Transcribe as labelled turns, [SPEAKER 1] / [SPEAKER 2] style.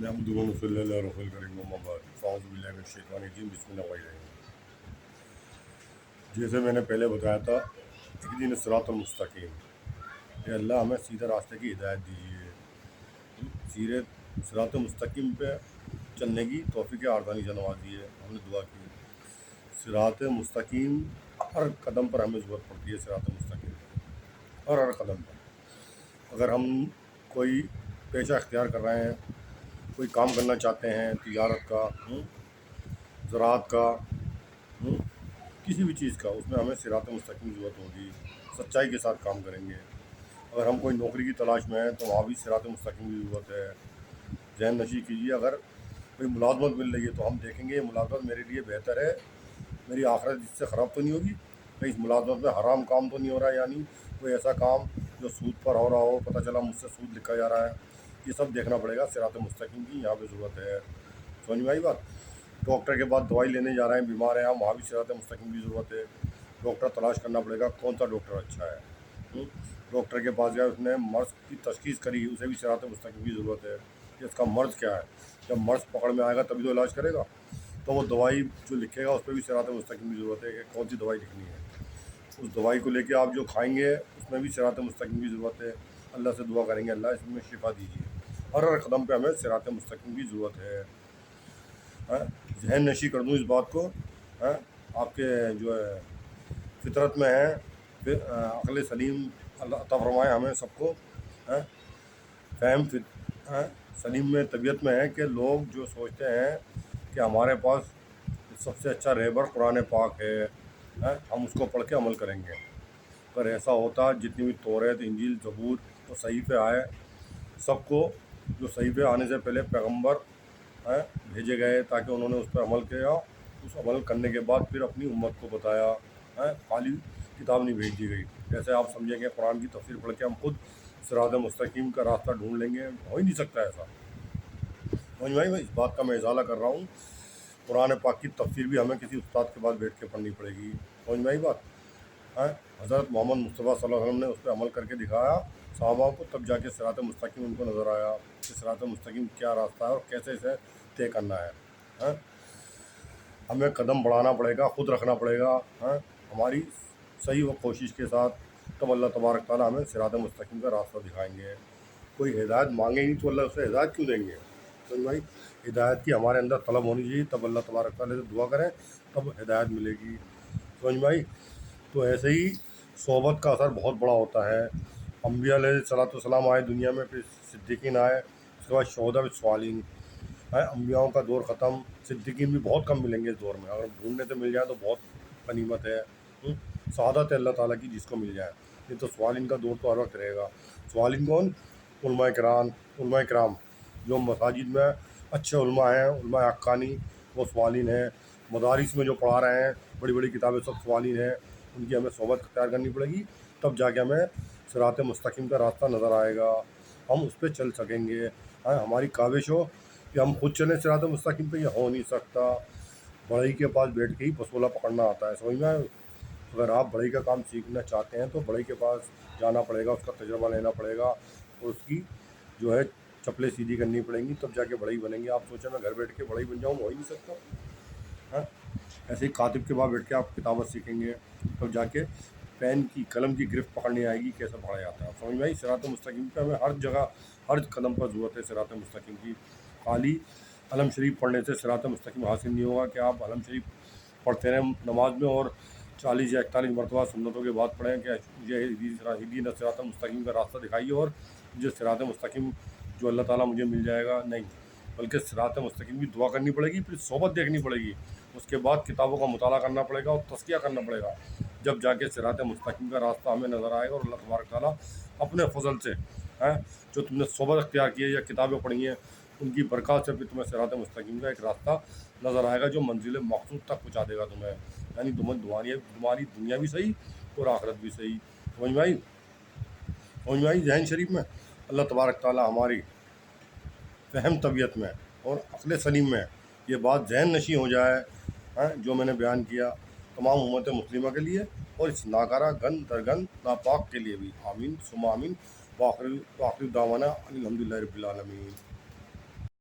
[SPEAKER 1] نحمده ونصلي على رسول الكريم وما بعد فاعوذ باللہ من الشیطان الرجیم بسم اللہ الرحمن الرحیم۔ جیسے میں نے پہلے بتایا تھا اہدنا الصراط المستقیم، کہ اللہ ہمیں سیدھے راستے کی ہدایت دیجیے، سیدھے صراط مستقیم پہ چلنے کی توفیق عارضانی سے نوازیے۔ ہم نے دعا کی صراط مستقیم، ہر قدم پر ہمیں ضرورت پڑتی ہے صراط مستقیم، ہر قدم پر۔ اگر ہم کوئی پیشہ اختیار کر رہے ہیں، کوئی کام کرنا چاہتے ہیں، تجارت کا، زراعت کا، کسی بھی چیز کا، اس میں ہمیں صراط مستقیم کی ضرورت ہوگی، سچائی کے ساتھ کام کریں گے۔ اگر ہم کوئی نوکری کی تلاش میں ہیں تو وہاں بھی صراط مستقیم کی ضرورت ہے۔ ذہن نشی کیجیے، اگر کوئی ملازمت مل رہی ہے تو ہم دیکھیں گے یہ ملازمت میرے لیے بہتر ہے، میری آخرت اس سے خراب تو نہیں ہوگی، کہیں اس ملازمت میں حرام کام تو نہیں ہو رہا ہے، یعنی کوئی ایسا کام جو سود پر ہو رہا ہو، پتہ چلا مجھ سے سود لکھا جا رہا ہے، یہ سب دیکھنا پڑے گا۔ صراط مستقیم کی یہاں پہ ضرورت ہے، سمجھ میں آئی بات؟ ڈاکٹر کے بعد دوائی لینے جا رہے ہیں، بیمار ہیں ہم، وہاں بھی صراط مستقیم کی ضرورت ہے۔ ڈاکٹر تلاش کرنا پڑے گا کون سا ڈاکٹر اچھا ہے۔ ڈاکٹر کے پاس گیا، اس نے مرض کی تشخیص کری، اسے بھی صراط مستقیم کی ضرورت ہے کہ اس کا مرض کیا ہے۔ جب مرض پکڑ میں آئے گا تبھی تو علاج کرے گا، تو وہ دوائی جو لکھے گا اس پہ بھی صراط مستقیم کی ضرورت ہے کہ کون سی دوائی لکھنی ہے۔ اس دوائی کو لے کے آپ جو کھائیں گے اس میں بھی صراط مستقیم کی ضرورت ہے۔ اللہ سے دعا کریں گے اللہ اس میں شفا دیجیے۔ ہر قدم پہ ہمیں صراط مستقیم کی ضرورت ہے۔ ذہن نشی کر دوں اس بات کو، آپ کے جو ہے فطرت میں ہے، عقل سلیم اللہ عطا فرمائے ہمیں سب کو، فہم سلیم میں طبیعت میں ہے کہ لوگ جو سوچتے ہیں کہ ہمارے پاس سب سے اچھا رہبر قرآن پاک ہے، ہم اس کو پڑھ کے عمل کریں گے۔ اگر ایسا ہوتا، جتنی بھی توریت، انجیل، زبور اور صحیفے آئے، سب کو جو صحیفے آنے سے پہلے پیغمبر بھیجے گئے تاکہ انہوں نے اس پر عمل کیا، اس عمل کرنے کے بعد پھر اپنی امت کو بتایا، خالی کتاب نہیں بھیج دی گئی۔ جیسے آپ سمجھیں گے قرآن کی تفسیر پڑھ کے ہم خود صراط مستقیم کا راستہ ڈھونڈ لیں گے، ہو ہی نہیں سکتا ایسا۔ سمجھ میں اس بات کا میں ازالہ کر رہا ہوں، قرآن پاک کی تفسیر بھی ہمیں کسی استاد کے بعد بیٹھ کے پڑھنی پڑے گی، سمجھ میں بات؟ حضرت محمد مصطفیٰ صلی اللہ علیہ وسلم نے اس پہ عمل کر کے دکھایا صحابہ کو، تب جا کے صراط مستقیم ان کو نظر آیا کہ صراط مستقیم کیا راستہ ہے اور کیسے اسے طے کرنا ہے۔ ہمیں قدم بڑھانا پڑے گا، خود رکھنا پڑے گا ہماری صحیح و کوشش کے ساتھ، تب اللہ تبارک تعالیٰ ہمیں صراط مستقیم کا راستہ دکھائیں گے۔ کوئی ہدایت مانگے ہی نہیں تو اللہ اسے ہدایت کیوں دیں گے؟ سمجھ بھائی، ہدایت کی ہمارے اندر طلب ہونی چاہیے، تب اللہ تبارک تعالیٰ سے دعا کریں تب ہدایت ملے گی، سمجھ بھائی۔ تو ایسے ہی صحبت کا اثر بہت بڑا ہوتا ہے۔ انبیاء علیہ الصلوۃ والسلام آئے دنیا میں، پھر صدیقین آئے، اس کے بعد شہداء و صالحین، انبیاءوں کا دور ختم، صدیقین بھی بہت کم ملیں گے اس دور میں، اگر ڈھونڈنے سے مل جائے تو بہت غنیمت ہے، سعادت ہے اللہ تعالیٰ کی جس کو مل جائے۔ یہ تو صالحین کا دور تو ہر وقت رہے گا۔ صالحین کون؟ علماء کرام جو مساجد میں اچھے علماء ہیں، علماء حقانی، وہ صالحین ہیں۔ مدارس میں جو پڑھا رہے ہیں، بڑی بڑی کتابیں، سب صالحین ہیں، ان کی ہمیں صحبت اختیار کرنی پڑے گی، تب جا کے ہمیں صراط مستقیم کا راستہ نظر آئے گا، ہم اس پہ چل سکیں گے۔ ہماری کاوش ہو کہ ہم خود چلیں صراط مستقیم پہ، یہ ہو نہیں سکتا۔ بڑھئی کے پاس بیٹھ کے ہی پسولہ پکڑنا آتا ہے، سمجھ میں؟ اگر آپ بڑھئی کا کام سیکھنا چاہتے ہیں تو بڑھئی کے پاس جانا پڑے گا، اس کا تجربہ لینا پڑے گا، اور اس کی جو ہے چپلیں سیدھی کرنی پڑیں گی، تب جا کے بڑھئی بنیں گے۔ آپ سوچیں میں گھر بیٹھ کے بڑھئی بن جاؤں، ہو ہی نہیں سکتا۔ ایسے ہی کاتب کے بعد بیٹھ کے آپ کتابت سیکھیں گے، تب جا کے پین کی، قلم کی گرفت پکڑنی آئے گی، کیسے پڑھا جاتا ہے، سمجھ میں آئی؟ صراط مستقیم پہ ہمیں ہر جگہ، ہر قدم پر ضرورت ہے صراط مستقیم کی۔ خالی علم شریف پڑھنے سے صراط مستقیم حاصل نہیں ہوگا کہ آپ علم شریف پڑھتے رہیں نماز میں اور 40 یا 41 مرتبہ سنتوں کے بعد پڑھیں کہ مجھے اہدنا الصراط المستقیم کا راستہ دکھائیے اور مجھے صراط مستقیم جو اللہ تعالیٰ مجھے مل جائے گا، نہیں، بلکہ صراط مستقیم کی دعا کرنی پڑے گی، پھر صحبت دیکھنی پڑے گی، اس کے بعد کتابوں کا مطالعہ کرنا پڑے گا اور تزکیہ کرنا پڑے گا، جب جا کے صراط مستقیم کا راستہ ہمیں نظر آئے گا، اور اللہ تبارک تعالیٰ اپنے فضل سے جو تم نے صحبت اختیار کی ہے یا کتابیں پڑھی ہیں ان کی برکات سے پھر تمہیں صراط مستقیم کا ایک راستہ نظر آئے گا جو منزل مقصود تک پہنچا دے گا تمہیں، یعنی تمہاری دنیا بھی صحیح اور آخرت بھی صحیح، سمجھ میں آئی ذہن شریف میں؟ اللہ تبارک تعالیٰ ہماری فہم طبیعت میں اور عقل سلیم میں یہ بات ذہن نشیں ہو جائے، جو میں نے بیان کیا تمام امت مسلمہ کے لیے اور اس ناکارہ گن درگن ناپاک کے لیے بھی، آمین ثم آمین، وآخر دعوانا الحمدللہ رب العالمین۔